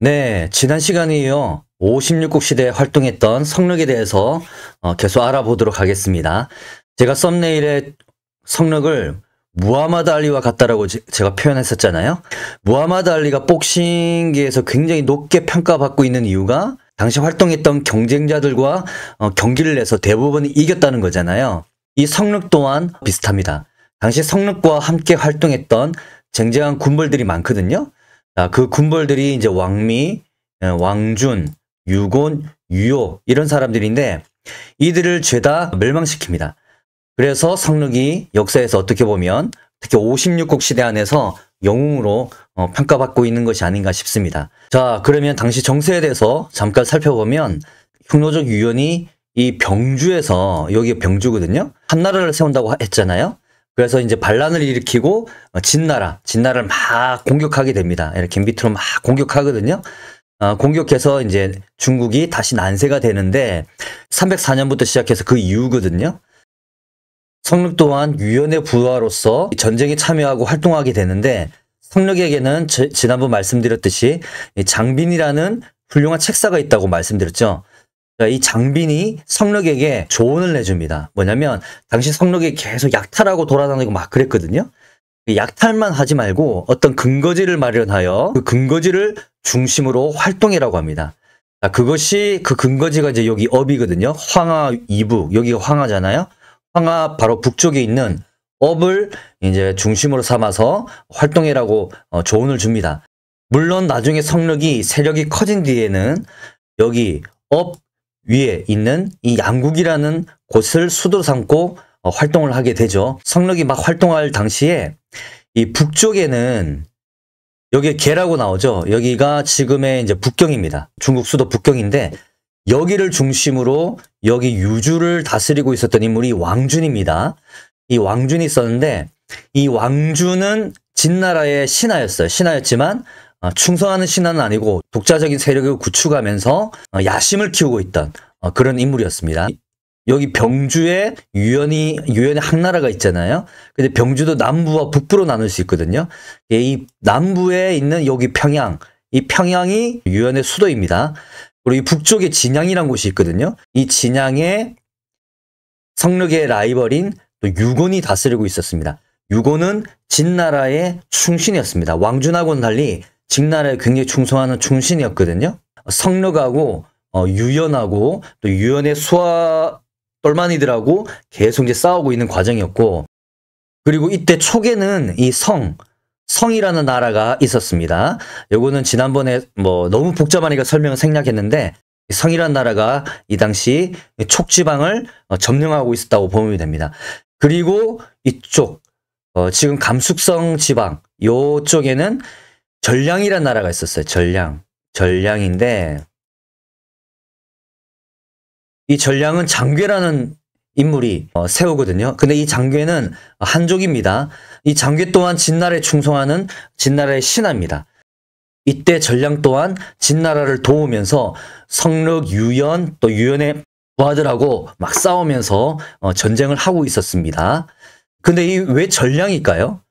네, 지난 시간에 이어 56국 시대에 활동했던 성륵에 대해서 계속 알아보도록 하겠습니다. 제가 썸네일에 성륵을 무하마드 알리와 같다라고 제가 표현했었잖아요. 무하마드 알리가 복싱계에서 굉장히 높게 평가받고 있는 이유가 당시 활동했던 경쟁자들과 경기를 내서 대부분 이겼다는 거잖아요. 이 성륵 또한 비슷합니다. 당시 성륵과 함께 활동했던 쟁쟁한 군벌들이 많거든요. 자, 그 군벌들이 이제 왕미, 왕준, 유곤, 유효 이런 사람들인데 이들을 죄다 멸망시킵니다. 그래서 성륵이 역사에서 어떻게 보면 특히 56국 시대 안에서 영웅으로 평가받고 있는 것이 아닌가 싶습니다. 자, 그러면 당시 정세에 대해서 잠깐 살펴보면 흉노적 유연이 이 병주에서, 여기 병주거든요. 한나라를 세운다고 했잖아요. 그래서 이제 반란을 일으키고 진나라를 막 공격하게 됩니다. 이렇게 밑으로 막 공격하거든요. 공격해서 이제 중국이 다시 난세가 되는데 304년부터 시작해서 그 이후거든요. 성륵 또한 유연의 부하로서 전쟁에 참여하고 활동하게 되는데 성륵에게는 지난번 말씀드렸듯이 장빈이라는 훌륭한 책사가 있다고 말씀드렸죠. 이 장빈이 성륵에게 조언을 내줍니다. 뭐냐면 당시 성륵이 계속 약탈하고 돌아다니고 막 그랬거든요. 약탈만 하지 말고 어떤 근거지를 마련하여 그 근거지를 중심으로 활동이라고 합니다. 그것이 그 근거지가 이제 여기 업이거든요. 황하 이북, 여기가 황하잖아요. 황하 바로 북쪽에 있는 업을 이제 중심으로 삼아서 활동해라고 조언을 줍니다. 물론 나중에 성륵이 세력이 커진 뒤에는 여기 업 위에 있는 이 양국이라는 곳을 수도 삼고 활동을 하게 되죠. 성륵이 막 활동할 당시에 이 북쪽에는 여기에 개라고 나오죠. 여기가 지금의 이제 북경입니다. 중국 수도 북경인데 여기를 중심으로 여기 유주를 다스리고 있었던 인물이 왕준입니다. 이 왕준이 있었는데 이 왕준은 진나라의 신하였어요. 신하였지만 충성하는 신하는 아니고 독자적인 세력을 구축하면서 야심을 키우고 있던 그런 인물이었습니다. 여기 병주에 유연의 한나라가 있잖아요. 근데 병주도 남부와 북부로 나눌 수 있거든요. 이 남부에 있는 여기 평양, 이 평양이 유연의 수도입니다. 그리고 이 북쪽에 진양이라는 곳이 있거든요. 이 진양에 성륵의 라이벌인 또 유곤이 다스리고 있었습니다. 유곤은 진나라의 충신이었습니다. 왕준하고는 달리 진나라에 굉장히 충성하는 충신이었거든요. 성륵하고 유연하고 또 유연의 수하 똘마니들하고 계속 이제 싸우고 있는 과정이었고, 그리고 이때 초기에는 이 성이라는 나라가 있었습니다. 요거는 지난번에 뭐 너무 복잡하니까 설명을 생략했는데 성이라는 나라가 이 당시 촉지방을 점령하고 있었다고 보면 됩니다. 그리고 이쪽 지금 감숙성 지방 요쪽에는 전량이라는 나라가 있었어요. 전량인데 이 전량은 장괴라는 인물이 세우거든요. 근데 이 장괴는 한족입니다. 이 장괴 또한 진나라에 충성하는 진나라의 신하입니다. 이때 전량 또한 진나라를 도우면서 성륵, 유연, 또 유연의 부하들하고 막 싸우면서 전쟁을 하고 있었습니다. 근데 이 왜 전량일까요?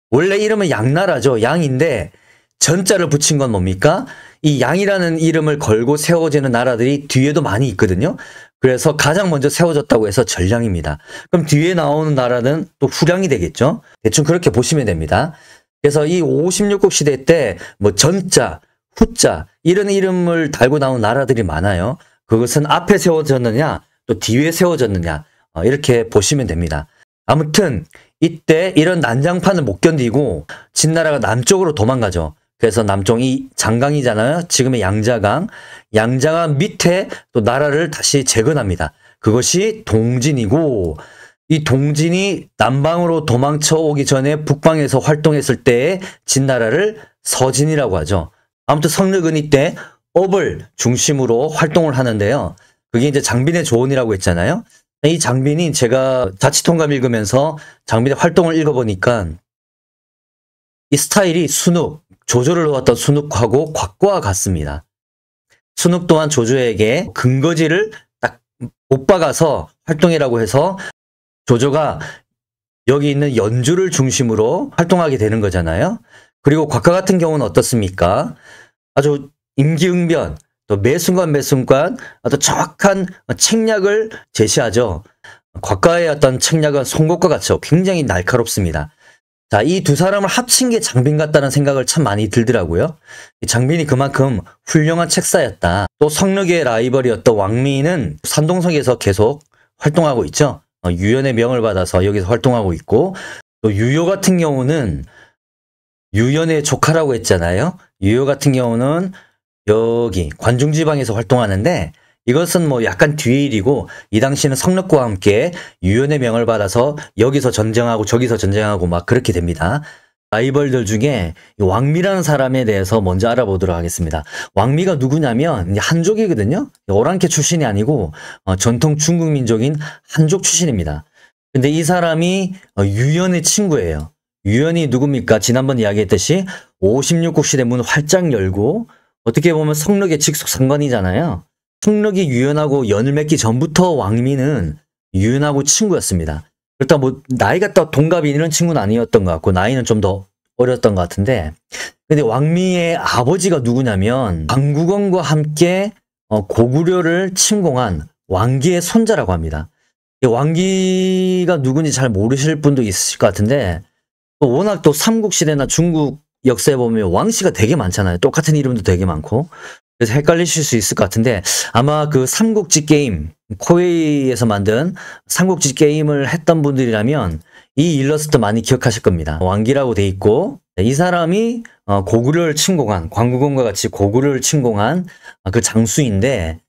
원래 이름은 양나라죠. 양인데 전자를 붙인 건 뭡니까? 이 양이라는 이름을 걸고 세워지는 나라들이 뒤에도 많이 있거든요. 그래서 가장 먼저 세워졌다고 해서 전량입니다. 그럼 뒤에 나오는 나라는 또 후량이 되겠죠. 대충 그렇게 보시면 됩니다. 그래서 이 56국 시대 때 뭐 전자, 후자 이런 이름을 달고 나온 나라들이 많아요. 그것은 앞에 세워졌느냐 또 뒤에 세워졌느냐 이렇게 보시면 됩니다. 아무튼 이때 이런 난장판을 못 견디고 진나라가 남쪽으로 도망가죠. 그래서 남쪽 이 장강이잖아요. 지금의 양자강 밑에 또 나라를 다시 재건합니다. 그것이 동진이고, 이 동진이 남방으로 도망쳐 오기 전에 북방에서 활동했을 때의 진나라를 서진이라고 하죠. 아무튼 성륵은 이때 업을 중심으로 활동을 하는데요. 그게 이제 장빈의 조언이라고 했잖아요. 이 장빈이 제가 자치통감 읽으면서 장빈의 활동을 읽어보니까 이 스타일이 조조를 놓았던 순욱하고 곽과 같습니다. 순욱 또한 조조에게 근거지를 딱 못 박아서 활동이라고 해서 조조가 여기 있는 연주를 중심으로 활동하게 되는 거잖아요. 그리고 곽과 같은 경우는 어떻습니까? 아주 임기응변, 또 매 순간 매 순간 어떤 정확한 책략을 제시하죠. 곽가의 어떤 책략은 송곳과 같죠. 굉장히 날카롭습니다. 자, 이 두 사람을 합친 게 장빈 같다는 생각을 참 많이 들더라고요. 장빈이 그만큼 훌륭한 책사였다. 또 성록의 라이벌이었던 왕미는 산동성에서 계속 활동하고 있죠. 유연의 명을 받아서 여기서 활동하고 있고, 또 유효 같은 경우는 유연의 조카라고 했잖아요. 유효 같은 경우는 여기 관중지방에서 활동하는데, 이것은 뭐 약간 뒤의 일이고, 이 당시는 성록과 함께 유연의 명을 받아서 여기서 전쟁하고 저기서 전쟁하고 막 그렇게 됩니다. 라이벌들 중에 왕미라는 사람에 대해서 먼저 알아보도록 하겠습니다. 왕미가 누구냐면 한족이거든요. 오랑캐 출신이 아니고 전통 중국 민족인 한족 출신입니다. 근데 이 사람이 유연의 친구예요. 유연이 누굽니까? 지난번 이야기했듯이 56국 시대 문 활짝 열고, 어떻게 보면 성록의 직속 상관이잖아요. 성록이 유연하고 연을 맺기 전부터 왕미는 유연하고 친구였습니다. 그렇다 뭐 나이가 또 동갑이 이런 친구는 아니었던 것 같고, 나이는 좀 더 어렸던 것 같은데, 근데 왕미의 아버지가 누구냐면 광구건과 함께 고구려를 침공한 왕기의 손자라고 합니다. 왕기가 누군지 잘 모르실 분도 있으실 것 같은데, 또 워낙 또 삼국시대나 중국 역사에 보면 왕씨가 되게 많잖아요. 똑같은 이름도 되게 많고. 그래서 헷갈리실 수 있을 것 같은데, 아마 그 삼국지 게임, 코웨이에서 만든 삼국지 게임을 했던 분들이라면 이 일러스트 많이 기억하실 겁니다. 왕기라고 돼 있고, 이 사람이 고구려를 침공한, 광구건과 같이 고구려를 침공한 그 장수인데,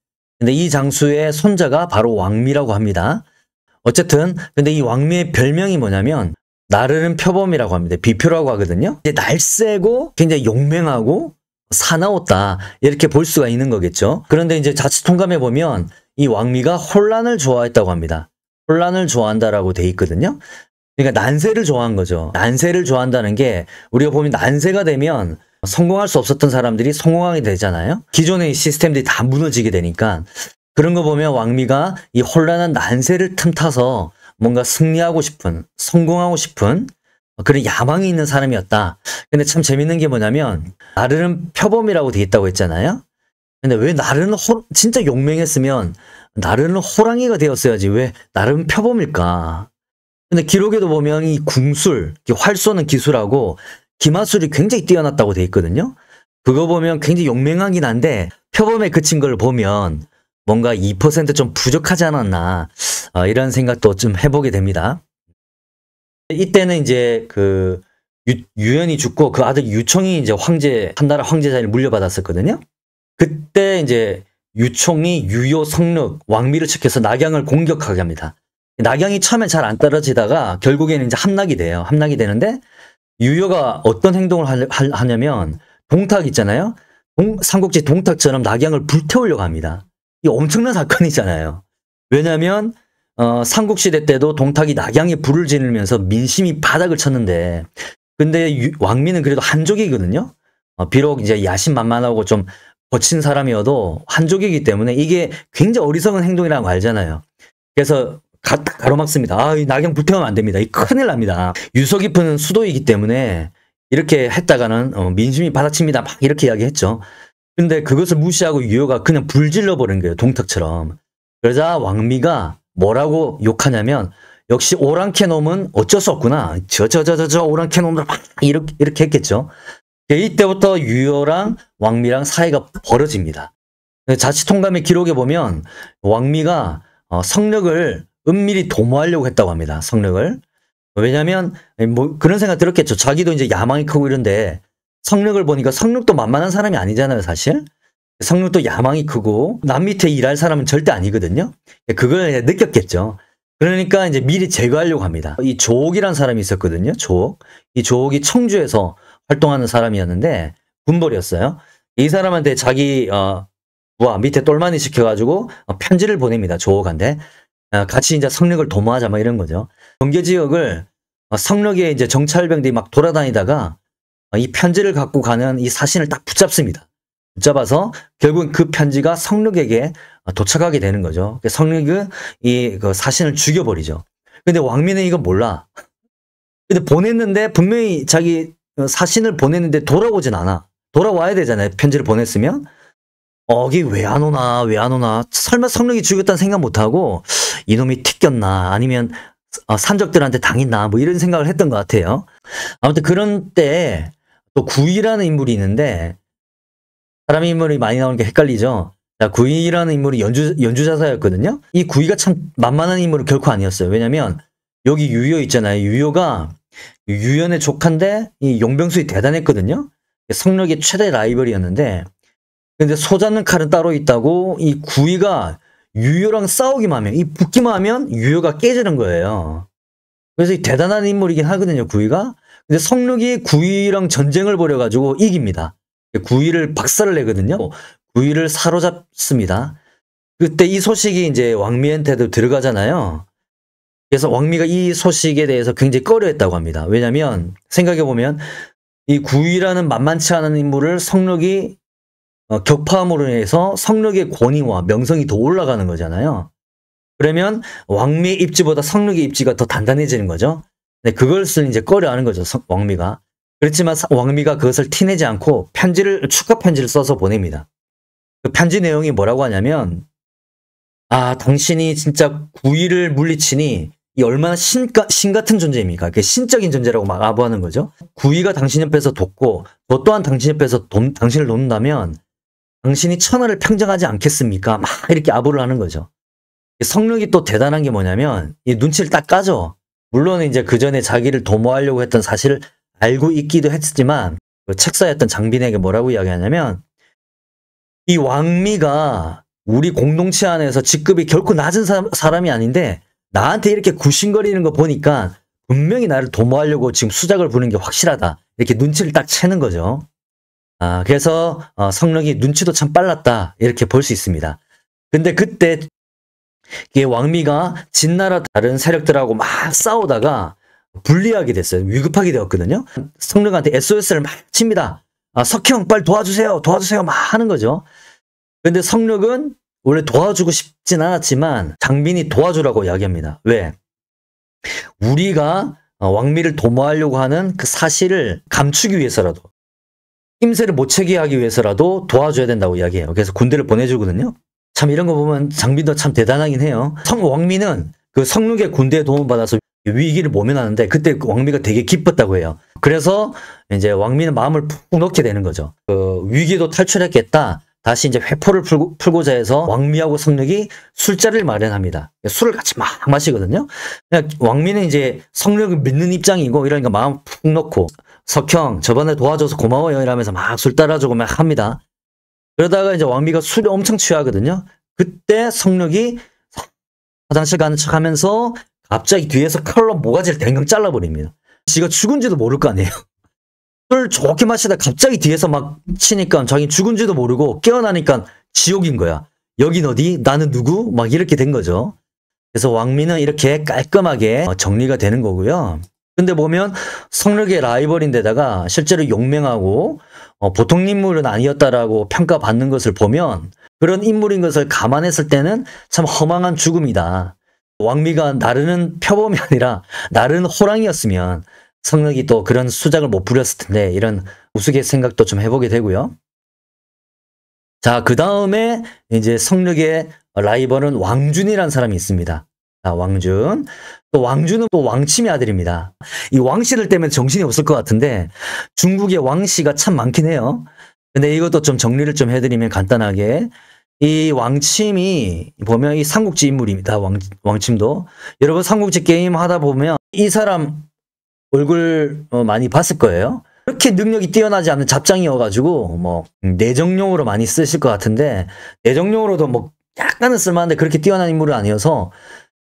근데 이 장수의 손자가 바로 왕미라고 합니다. 어쨌든 근데 이 왕미의 별명이 뭐냐면 나르는 표범이라고 합니다. 비표라고 하거든요. 이제 날쌔고 굉장히 용맹하고 사나웠다, 이렇게 볼 수가 있는 거겠죠. 그런데 이제 자칫통감에 보면 이 왕미가 혼란을 좋아했다고 합니다. 혼란을 좋아한다라고 돼 있거든요. 그러니까 난세를 좋아한 거죠. 난세를 좋아한다는 게, 우리가 보면 난세가 되면 성공할 수 없었던 사람들이 성공하게 되잖아요. 기존의 시스템들이 다 무너지게 되니까. 그런 거 보면 왕미가 이 혼란한 난세를 틈타서 뭔가 승리하고 싶은, 성공하고 싶은 그런 야망이 있는 사람이었다. 근데 참 재밌는 게 뭐냐면 나르는 표범이라고 돼 있다고 했잖아요. 근데 왜 나르는 진짜 용맹했으면 나르는 호랑이가 되었어야지 왜 나르는 표범일까? 근데 기록에도 보면 이 궁술, 활 쏘는 기술하고 기마술이 굉장히 뛰어났다고 돼 있거든요. 그거 보면 굉장히 용맹하긴 한데 표범에 그친 걸 보면 뭔가 2% 좀 부족하지 않았나, 이런 생각도 좀 해보게 됩니다. 이때는 이제 그 유연이 죽고 그 아들 유총이 이제 황제, 한나라 황제 자리를 물려받았었거든요. 그때 이제 유총이 유효, 성록, 왕미를 척해서 낙양을 공격하게 합니다. 낙양이 처음에 잘 안 떨어지다가 결국에는 이제 함락이 돼요. 함락이 되는데 유효가 어떤 행동을 하냐면 동탁 있잖아요. 삼국지 동탁처럼 낙양을 불태우려고 합니다. 이 엄청난 사건이잖아요. 왜냐하면 삼국시대 때도 동탁이 낙양에 불을 지르면서 민심이 바닥을 쳤는데, 근데 왕미는 그래도 한족이거든요. 비록 이제 야심만만하고 좀 거친 사람이어도 한족이기 때문에 이게 굉장히 어리석은 행동이라는 거 알잖아요. 그래서 가로막습니다. 이 낙양 불태우면 안 됩니다. 이 큰일 납니다. 유서 깊은 수도이기 때문에 이렇게 했다가는 민심이 바닥칩니다. 막 이렇게 이야기했죠. 근데 그것을 무시하고 유효가 그냥 불질러 버린 거예요. 동탁처럼. 그러자 왕미가 뭐라고 욕하냐면, 역시 오랑캐 놈은 어쩔 수 없구나. 저 오랑캐 놈들 막 이렇게 했겠죠. 이때부터 유효랑 왕미랑 사이가 벌어집니다. 자치통감의 기록에 보면 왕미가 성력을 은밀히 도모하려고 했다고 합니다. 성력을. 왜냐면 뭐 그런 생각 들었겠죠. 자기도 이제 야망이 크고 이런데 성력을 보니까, 성력도 만만한 사람이 아니잖아요, 사실. 성력도 야망이 크고 남 밑에 일할 사람은 절대 아니거든요. 그걸 느꼈겠죠. 그러니까 이제 미리 제거하려고 합니다. 이 조옥이라는 사람이 있었거든요. 조옥. 이 조옥이 청주에서 활동하는 사람이었는데 군벌이었어요. 이 사람한테 자기 밑에 똘마니 시켜가지고 편지를 보냅니다. 조옥한테. 같이 이제 성력을 도모하자 막 이런 거죠. 경계 지역을 성력의 이제 정찰병들이 막 돌아다니다가 이 편지를 갖고 가는 이 사신을 딱 붙잡습니다. 붙잡아서 결국은 그 편지가 성력에게 도착하게 되는 거죠. 성력은 그 사신을 죽여버리죠. 근데 왕미는 이거 몰라. 근데 보냈는데 분명히 자기 사신을 보냈는데 돌아오진 않아. 돌아와야 되잖아요. 편지를 보냈으면. 이게 왜 안 오나, 왜 안 오나. 설마 성록이 죽였다는 생각 못 하고, 이놈이 튀겼나, 아니면 산적들한테 당했나, 뭐 이런 생각을 했던 것 같아요. 아무튼 그런 때, 또 구이라는 인물이 있는데, 사람 인물이 많이 나오는 게 헷갈리죠. 자, 구이라는 인물이 연주자사였거든요. 이 구이가 참 만만한 인물은 결코 아니었어요. 왜냐면, 여기 유효 있잖아요. 유효가 유연의 조카인데, 이 용병술이 대단했거든요. 성록의 최대 라이벌이었는데, 근데 소 잡는 칼은 따로 있다고 이 구이가 유효랑 싸우기만 하면, 이 붙기만 하면 유효가 깨지는 거예요. 그래서 이 대단한 인물이긴 하거든요, 구이가. 근데 성록이 구이랑 전쟁을 벌여가지고 이깁니다. 구이를 박살을 내거든요. 구이를 사로잡습니다. 그때 이 소식이 이제 왕미한테도 들어가잖아요. 그래서 왕미가 이 소식에 대해서 굉장히 꺼려했다고 합니다. 왜냐면 생각해보면 이 구이라는 만만치 않은 인물을 성록이 격파함으로 인해서 성록의 권위와 명성이 더 올라가는 거잖아요. 그러면 왕미의 입지보다 성록의 입지가 더 단단해지는 거죠. 네, 그것을 이제 꺼려하는 거죠, 왕미가. 그렇지만 왕미가 그것을 티내지 않고 축하 편지를 써서 보냅니다. 그 편지 내용이 뭐라고 하냐면, 당신이 진짜 구이를 물리치니 이 얼마나 신 같은 존재입니까? 신적인 존재라고 막 아부하는 거죠. 구이가 당신 옆에서 돕고 너 또한 당신 옆에서 당신을 돕는다면 당신이 천하를 평정하지 않겠습니까? 막 이렇게 아부를 하는 거죠. 성록이 또 대단한 게 뭐냐면 이 눈치를 딱 까죠. 물론 이제 그 전에 자기를 도모하려고 했던 사실을 알고 있기도 했지만 그 책사였던 장빈에게 뭐라고 이야기하냐면, 이 왕미가 우리 공동체 안에서 직급이 결코 낮은 사람이 아닌데 나한테 이렇게 굽신거리는 거 보니까 분명히 나를 도모하려고 지금 수작을 부는 게 확실하다. 이렇게 눈치를 딱 채는 거죠. 그래서 성록이 눈치도 참 빨랐다, 이렇게 볼 수 있습니다. 근데 그때 이 왕미가 진나라 다른 세력들하고 막 싸우다가 불리하게 됐어요. 위급하게 되었거든요. 성록한테 SOS를 막 칩니다. 석형 빨리 도와주세요, 도와주세요 막 하는 거죠. 근데 성록은 원래 도와주고 싶진 않았지만 장빈이 도와주라고 이야기합니다. 왜? 우리가 왕미를 도모하려고 하는 그 사실을 감추기 위해서라도, 힘세를 못 채게 하기 위해서라도 도와줘야 된다고 이야기해요. 그래서 군대를 보내주거든요. 참 이런 거 보면 장빈도 참 대단하긴 해요. 왕미는 그 성록의 군대에 도움을 받아서 위기를 모면하는데 그때 왕미가 되게 기뻤다고 해요. 그래서 이제 왕미는 마음을 푹 놓게 되는 거죠. 그 위기도 탈출했겠다. 다시 이제 회포를 풀고자 해서 왕미하고 성록이 술자리를 마련합니다. 술을 같이 막 마시거든요. 왕미는 이제 성록을 믿는 입장이고 이러니까 마음 푹 놓고, 석형 저번에 도와줘서 고마워요 이러면서 막 술 따라주고 막 합니다. 그러다가 이제 왕미가 술이 엄청 취하거든요. 그때 성록이 화장실 가는 척 하면서 갑자기 뒤에서 칼로 모가지를 댕강 잘라버립니다. 지가 죽은지도 모를 거 아니에요. 술 좋게 마시다 갑자기 뒤에서 막 치니까 자기 죽은지도 모르고 깨어나니까 지옥인 거야. 여긴 어디? 나는 누구? 막 이렇게 된 거죠. 그래서 왕미는 이렇게 깔끔하게 정리가 되는 거고요. 근데 보면 성록의 라이벌인데다가 실제로 용맹하고 보통 인물은 아니었다라고 평가받는 것을 보면 그런 인물인 것을 감안했을 때는 참 허망한 죽음이다. 왕미가 나르는 표범이 아니라 나르는 호랑이였으면 성록이 또 그런 수작을 못 부렸을 텐데, 이런 우스갯 생각도 좀 해보게 되고요. 자, 그 다음에 이제 성록의 라이벌은 왕준이라는 사람이 있습니다. 자, 왕준. 또 왕준은 또 왕침의 아들입니다. 이 왕씨들 때문에 정신이 없을 것 같은데 중국의 왕씨가 참 많긴 해요. 근데 이것도 좀 정리를 좀 해드리면 간단하게, 이 왕침이 보면 이 삼국지 인물입니다. 왕침도. 여러분 삼국지 게임 하다 보면 이 사람 얼굴 많이 봤을 거예요. 그렇게 능력이 뛰어나지 않은 잡장이어가지고 뭐 내정용으로 많이 쓰실 것 같은데, 내정용으로도 뭐 약간은 쓸만한데 그렇게 뛰어난 인물은 아니어서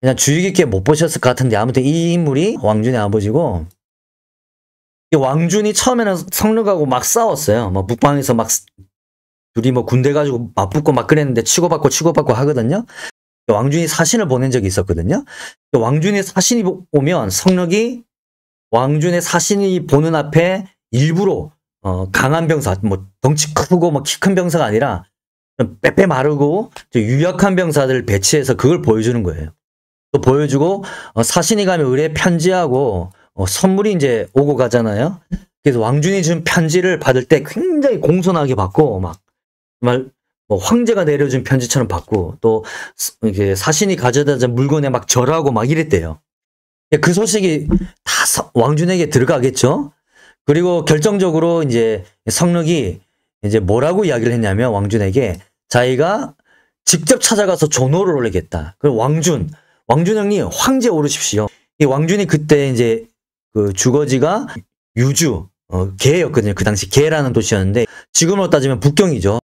그냥 주의 깊게 못 보셨을 것 같은데, 아무튼 이 인물이 왕준의 아버지고, 이 왕준이 처음에는 성록하고 막 싸웠어요. 뭐 북방에서 막 둘이 뭐 군대 가지고 맞붙고 막 그랬는데 치고받고 하거든요. 왕준이 사신을 보낸 적이 있었거든요. 왕준이 사신이 오면 성록이 왕준의 사신이 보는 앞에 일부러 강한 병사, 뭐 덩치 크고 뭐 키 큰 병사가 아니라 좀 빼빼 마르고 유약한 병사들을 배치해서 그걸 보여주는 거예요. 또 보여주고 사신이 가면 의뢰 편지하고 선물이 이제 오고 가잖아요. 그래서 왕준이 준 편지를 받을 때 굉장히 공손하게 받고 막 정말 황제가 내려준 편지처럼 받고 또 이게 사신이 가져다 준 물건에 막 절하고 막 이랬대요. 그 소식이 다 왕준에게 들어가겠죠. 그리고 결정적으로 이제 성록이 이제 뭐라고 이야기를 했냐면 왕준에게 자기가 직접 찾아가서 존호를 올리겠다. 그 왕준 형님 황제 오르십시오. 이 왕준이 그때 이제 그 주거지가 유주 개였거든요. 그 당시 개라는 도시였는데 지금으로 따지면 북경이죠.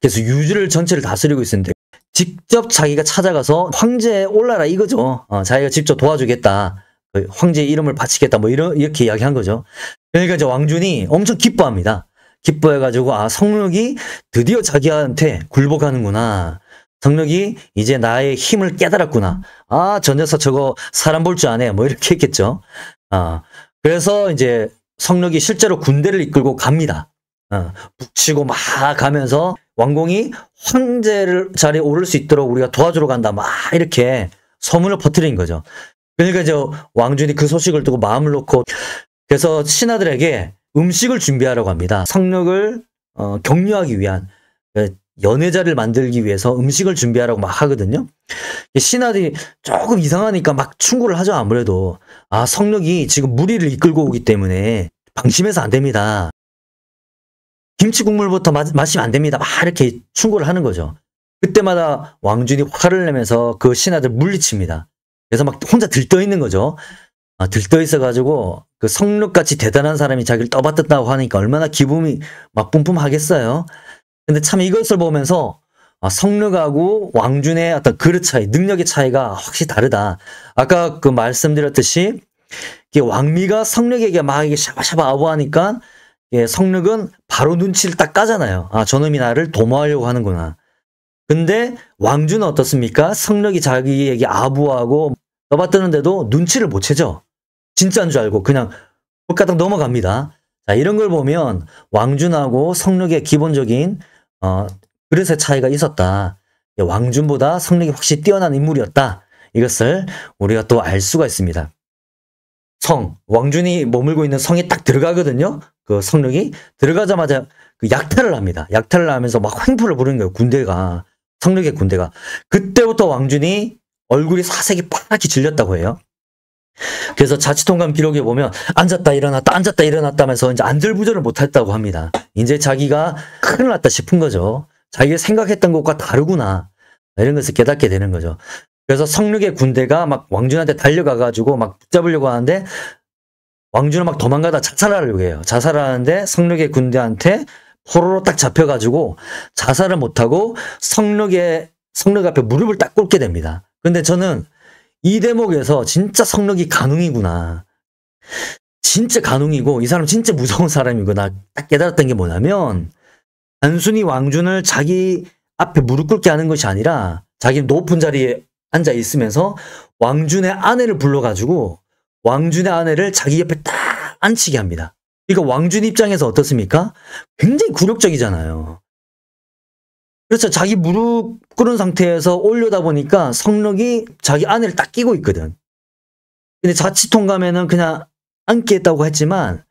그래서 유주를 전체를 다스리고 있었는데 직접 자기가 찾아가서 황제에 올라라 이거죠. 자기가 직접 도와주겠다. 황제의 이름을 바치겠다. 뭐 이렇게 이야기한 거죠. 그러니까 이제 왕준이 엄청 기뻐합니다. 기뻐해가지고 성록이 드디어 자기한테 굴복하는구나. 성록이 이제 나의 힘을 깨달았구나. 저 녀석 저거 사람 볼 줄 아네. 뭐 이렇게 했겠죠. 그래서 이제 성록이 실제로 군대를 이끌고 갑니다. 북치고 막 가면서 왕공이 황제를 자리에 오를 수 있도록 우리가 도와주러 간다. 막 이렇게 소문을 퍼뜨린 거죠. 그러니까 이제 왕준이 그 소식을 듣고 마음을 놓고 그래서 신하들에게 음식을 준비하라고 합니다. 성록을 격려하기 위한 연회자를 만들기 위해서 음식을 준비하라고 막 하거든요. 신하들이 조금 이상하니까 막 충고를 하죠. 아무래도 성록이 지금 무리를 이끌고 오기 때문에 방심해서 안 됩니다. 김치 국물부터 마시면 안 됩니다. 막 이렇게 충고를 하는 거죠. 그때마다 왕준이 화를 내면서 그 신하들 물리칩니다. 그래서 막 혼자 들떠 있는 거죠. 들떠 있어가지고 그 성록같이 대단한 사람이 자기를 떠받든다고 하니까 얼마나 기분이 막 뿜뿜하겠어요. 근데 참 이것을 보면서 성록하고 왕준의 어떤 그릇 차이, 능력의 차이가 확실히 다르다. 아까 그 말씀드렸듯이 왕미가 성록에게 막 이게 샤바샤바 아부하니까 성록은 바로 눈치를 딱 까잖아요. 저놈이 나를 도모하려고 하는구나. 근데 왕준은 어떻습니까? 성록이 자기에게 아부하고 떠받드는데도 눈치를 못 채죠. 진짜인 줄 알고 그냥 홀가닥 넘어갑니다. 자, 이런 걸 보면 왕준하고 성록의 기본적인 그릇의 차이가 있었다. 왕준보다 성록이 확실히 뛰어난 인물이었다. 이것을 우리가 또 알 수가 있습니다. 왕준이 머물고 있는 성에 딱 들어가거든요. 그 성록이 들어가자마자 그 약탈을 합니다. 약탈을 하면서 막 횡포를 부르는 거예요. 군대가. 성록의 군대가. 그때부터 왕준이 얼굴이 사색이 파랗게 질렸다고 해요. 그래서 자치통감 기록에 보면 앉았다 일어났다 앉았다 일어났다 하면서 이제 안절부절을 못했다고 합니다. 이제 자기가 큰일 났다 싶은 거죠. 자기가 생각했던 것과 다르구나. 이런 것을 깨닫게 되는 거죠. 그래서 성록의 군대가 막 왕준한테 달려가가지고 막 붙잡으려고 하는데 왕준은 막 도망가다 자살하려고 해요. 자살하는데 성록의 군대한테 포로로 딱 잡혀가지고 자살을 못하고 성록 앞에 무릎을 딱 꿇게 됩니다. 근데 저는 이 대목에서 진짜 성록이 간웅이구나. 진짜 간웅이고 이 사람 진짜 무서운 사람이구나. 딱 깨달았던 게 뭐냐면 단순히 왕준을 자기 앞에 무릎 꿇게 하는 것이 아니라 자기 높은 자리에 앉아 있으면서 왕준의 아내를 불러가지고 왕준의 아내를 자기 옆에 딱 앉히게 합니다. 그러니까 왕준 입장에서 어떻습니까? 굉장히 굴욕적이잖아요. 그렇죠. 자기 무릎 꿇은 상태에서 올려다 보니까 성록이 자기 아내를 딱 끼고 있거든. 근데 자치통감에는 그냥 앉게 했다고 했지만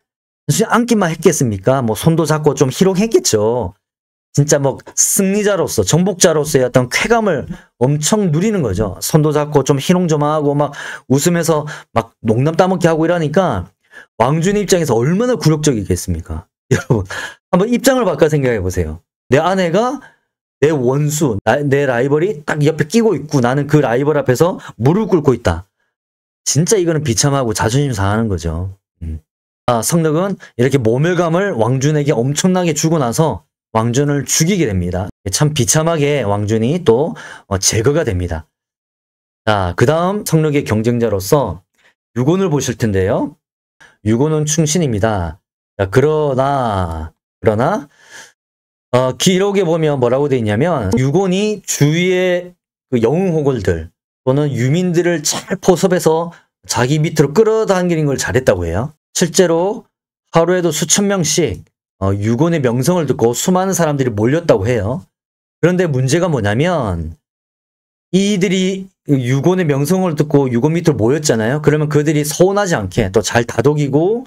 앉기만 했겠습니까? 뭐 손도 잡고 좀 희롱했겠죠. 진짜 뭐 승리자로서 정복자로서의 어떤 쾌감을 엄청 누리는 거죠. 손도 잡고 좀 희롱 좀 하고 막 웃으면서 막 농담 따먹기 하고 이러니까 왕준 입장에서 얼마나 굴욕적이겠습니까? 여러분 한번 입장을 바꿔 생각해 보세요. 내 아내가 내 원수, 내 라이벌이 딱 옆에 끼고 있고 나는 그 라이벌 앞에서 무릎 꿇고 있다. 진짜 이거는 비참하고 자존심 상하는 거죠. 성록은 이렇게 모멸감을 왕준에게 엄청나게 주고 나서 왕준을 죽이게 됩니다. 참 비참하게 왕준이 또 제거가 됩니다. 자, 그 다음 성록의 경쟁자로서 유곤을 보실 텐데요. 유곤은 충신입니다. 자, 그러나 기록에 보면 뭐라고 돼 있냐면 유곤이 주위의 그 영웅호걸들 또는 유민들을 잘 포섭해서 자기 밑으로 끌어당기는 걸 잘했다고 해요. 실제로 하루에도 수천 명씩 유곤의 명성을 듣고 수많은 사람들이 몰렸다고 해요. 그런데 문제가 뭐냐면 이들이 유곤의 명성을 듣고 유곤 밑으로 모였잖아요. 그러면 그들이 서운하지 않게 또 잘 다독이고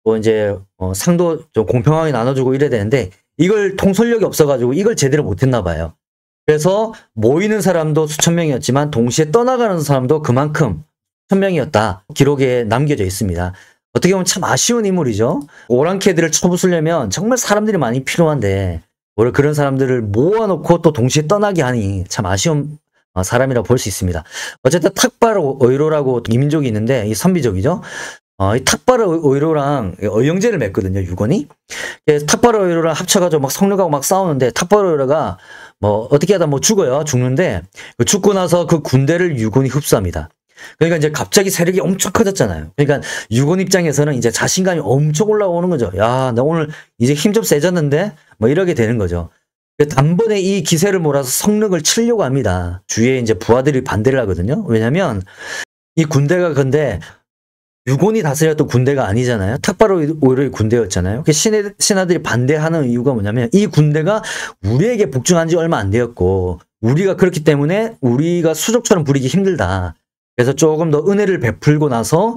또 이제 상도 좀 공평하게 나눠주고 이래야 되는데 이걸 통솔력이 없어가지고 이걸 제대로 못했나 봐요. 그래서 모이는 사람도 수천 명이었지만 동시에 떠나가는 사람도 그만큼 수천 명이었다. 기록에 남겨져 있습니다. 어떻게 보면 참 아쉬운 인물이죠. 오랑캐들을 쳐부수려면 정말 사람들이 많이 필요한데 오히려 그런 사람들을 모아놓고 또 동시에 떠나게 하니 참 아쉬운 사람이라고 볼 수 있습니다. 어쨌든 탁바로 오이로라고 이민족이 있는데 이 선비족이죠. 이 탁바로 오이로랑 의형제를 맺거든요, 유곤이. 탁바로 오이로랑 합쳐가지고 막 성륙하고 막 싸우는데 탁바로 오이로가 뭐 어떻게 하다 뭐 죽어요. 죽는데 죽고 나서 그 군대를 유곤이 흡수합니다. 그러니까 이제 갑자기 세력이 엄청 커졌잖아요. 그러니까 유곤 입장에서는 이제 자신감이 엄청 올라오는 거죠. 야, 나 오늘 이제 힘 좀 세졌는데 뭐 이러게 되는 거죠. 단번에 이 기세를 몰아서 성릉을 치려고 합니다. 주위에 이제 부하들이 반대를 하거든요. 왜냐면 이 군대가 근데 유곤이 다스렸던 군대가 아니잖아요. 탁바로 오히려 군대였잖아요. 신하들이 반대하는 이유가 뭐냐면 이 군대가 우리에게 복종한 지 얼마 안 되었고 우리가 그렇기 때문에 우리가 수족처럼 부리기 힘들다. 그래서 조금 더 은혜를 베풀고 나서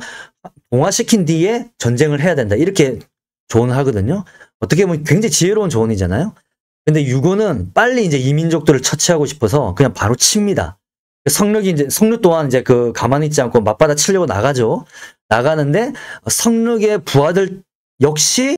동화시킨 뒤에 전쟁을 해야 된다. 이렇게 조언을 하거든요. 어떻게 보면 굉장히 지혜로운 조언이잖아요. 근데 유곤은 빨리 이제 이민족들을 처치하고 싶어서 그냥 바로 칩니다. 성륙 또한 이제 그 가만히 있지 않고 맞받아 치려고 나가죠. 나가는데 성륙의 부하들 역시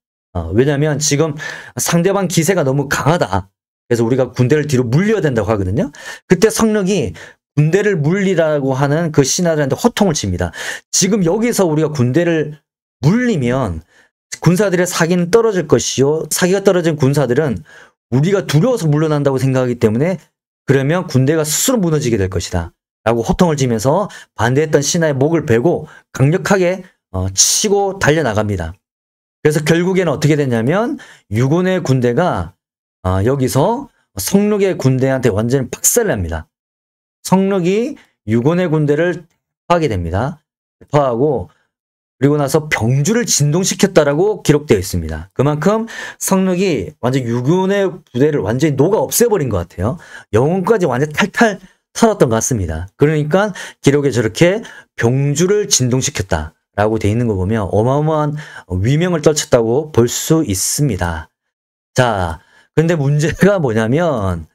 왜냐면 지금 상대방 기세가 너무 강하다. 그래서 우리가 군대를 뒤로 물려야 된다고 하거든요. 그때 성륙이 군대를 물리라고 하는 그 신하들한테 호통을 칩니다. 지금 여기서 우리가 군대를 물리면 군사들의 사기는 떨어질 것이요. 사기가 떨어진 군사들은 우리가 두려워서 물러난다고 생각하기 때문에 그러면 군대가 스스로 무너지게 될 것이다. 라고 호통을 치면서 반대했던 신하의 목을 베고 강력하게 치고 달려나갑니다. 그래서 결국에는 어떻게 됐냐면 유곤의 군대가 여기서 성륙의 군대한테 완전히 박살을 납니다. 성륙이 유곤의 군대를 대파하게 됩니다. 대파하고 그리고 나서 병주를 진동시켰다라고 기록되어 있습니다. 그만큼 성륙이 완전 유곤의 부대를 완전히 녹아 없애버린 것 같아요. 영혼까지 완전 탈탈 털었던 것 같습니다. 그러니까 기록에 저렇게 병주를 진동시켰다라고 돼 있는 거 보면 어마어마한 위명을 떨쳤다고 볼 수 있습니다. 자, 근데 문제가 뭐냐면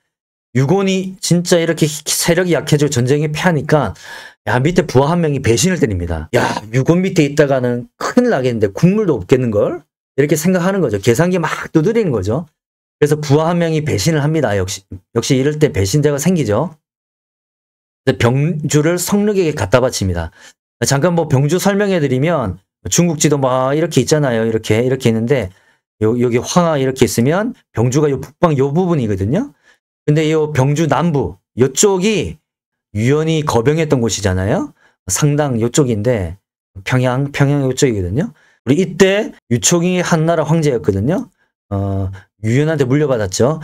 유곤이 진짜 이렇게 세력이 약해지고 전쟁이 패하니까 야, 밑에 부하 한 명이 배신을 때립니다. 야, 유곤 밑에 있다가는 큰일 나겠는데 국물도 없겠는걸? 이렇게 생각하는 거죠. 계산기 막 두드리는 거죠. 그래서 부하 한 명이 배신을 합니다. 역시 이럴 때 배신자가 생기죠. 병주를 성륙에게 갖다 바칩니다. 잠깐 뭐 병주 설명해 드리면 중국지도 막 이렇게 있잖아요. 이렇게 있는데 여기 황하 이렇게 있으면 병주가 요 북방 요 부분이거든요. 근데 이 병주 남부 이쪽이 유연이 거병했던 곳이잖아요. 상당 이쪽인데 평양 이쪽이거든요. 우리 이때 유총이 한나라 황제였거든요. 유연한테 물려받았죠.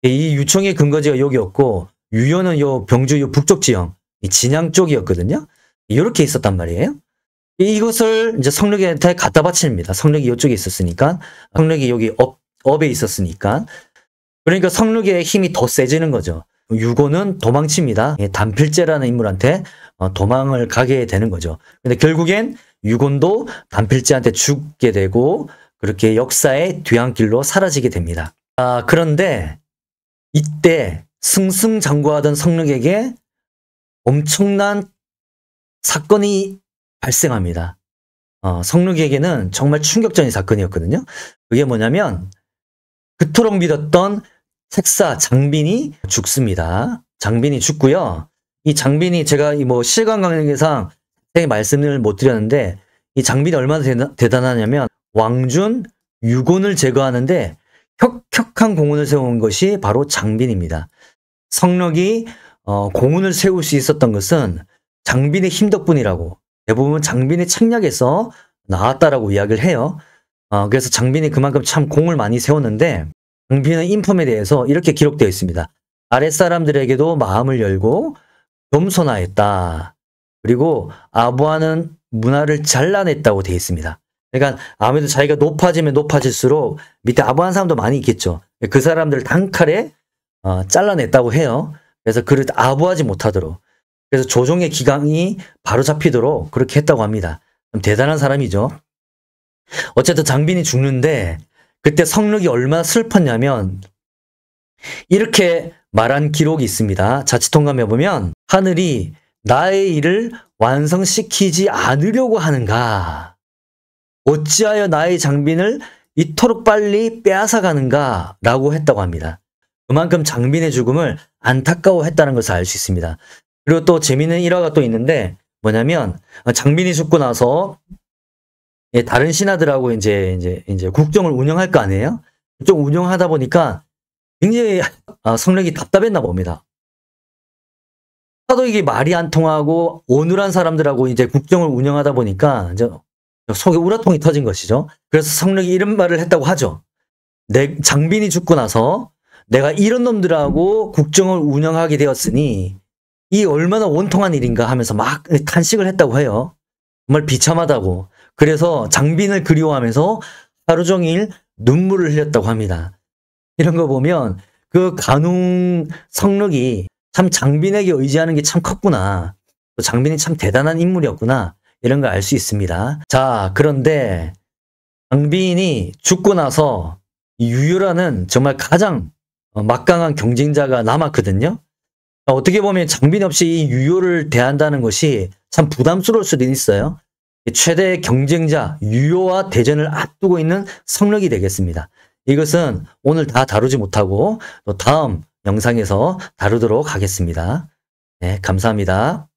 이 유총의 근거지가 여기였고 유연은 요 병주 요 북쪽 지형 이 진양 쪽이었거든요. 이렇게 있었단 말이에요. 이것을 이제 성륙한테 갖다 바칩니다. 성륙이 이쪽에 있었으니까 성륙이 여기 업에 있었으니까 그러니까 성륙의 힘이 더 세지는 거죠. 유곤은 도망칩니다. 단필제라는 인물한테 도망을 가게 되는 거죠. 근데 결국엔 유곤도 단필제한테 죽게 되고 그렇게 역사의 뒤안길로 사라지게 됩니다. 그런데 이때 승승장구하던 성륙에게 엄청난 사건이 발생합니다. 성륙에게는 정말 충격적인 사건이었거든요. 그게 뭐냐면 그토록 믿었던 책사 장빈이 죽습니다. 장빈이 죽고요. 이 장빈이 제가 뭐 실강 강령상 말씀을 못 드렸는데 이 장빈이 얼마나 대단하냐면 왕준 유곤을 제거하는데 혁혁한 공훈을 세운 것이 바로 장빈입니다. 성륙이 공훈을 세울 수 있었던 것은 장빈의 힘 덕분이라고 대부분 장빈의 책략에서 나왔다라고 이야기를 해요. 그래서 장빈이 그만큼 참 공을 많이 세웠는데 장빈의 인품에 대해서 이렇게 기록되어 있습니다. 아랫사람들에게도 마음을 열고 겸손하였다. 그리고 아부하는 문화를 잘라냈다고 되어 있습니다. 그러니까 아무래도 자기가 높아지면 높아질수록 밑에 아부하는 사람도 많이 있겠죠. 그 사람들을 단칼에 잘라냈다고 해요. 그래서 그를 아부하지 못하도록. 그래서 조종의 기강이 바로 잡히도록 그렇게 했다고 합니다. 대단한 사람이죠. 어쨌든 장빈이 죽는데 그때 성록이 얼마나 슬펐냐면 이렇게 말한 기록이 있습니다. 자칫통감에 보면 하늘이 나의 일을 완성시키지 않으려고 하는가? 어찌하여 나의 장빈을 이토록 빨리 빼앗아가는가? 라고 했다고 합니다. 그만큼 장빈의 죽음을 안타까워했다는 것을 알 수 있습니다. 그리고 또 재미있는 일화가 또 있는데 뭐냐면 장빈이 죽고 나서 다른 신하들하고 이제 국정을 운영할 거 아니에요? 좀 운영하다 보니까 굉장히 성록이 답답했나 봅니다. 하도 이게 말이 안 통하고 오늘한 사람들하고 이제 국정을 운영하다 보니까 이제 속에 우라통이 터진 것이죠. 그래서 성록이 이런 말을 했다고 하죠. 장빈이 죽고 나서 내가 이런 놈들하고 국정을 운영하게 되었으니 이 얼마나 원통한 일인가 하면서 막 탄식을 했다고 해요. 정말 비참하다고. 그래서 장빈을 그리워하면서 하루 종일 눈물을 흘렸다고 합니다. 이런 거 보면 그 간웅 성록이 참 장빈에게 의지하는 게 참 컸구나. 또 장빈이 참 대단한 인물이었구나. 이런 걸 알 수 있습니다. 자, 그런데 장빈이 죽고 나서 유효라는 정말 가장 막강한 경쟁자가 남았거든요. 어떻게 보면 장빈 없이 이 유효를 대한다는 것이 참 부담스러울 수도 있어요. 최대 경쟁자 유효와 대전을 앞두고 있는 성록이 되겠습니다. 이것은 오늘 다 다루지 못하고 또 다음 영상에서 다루도록 하겠습니다. 네, 감사합니다.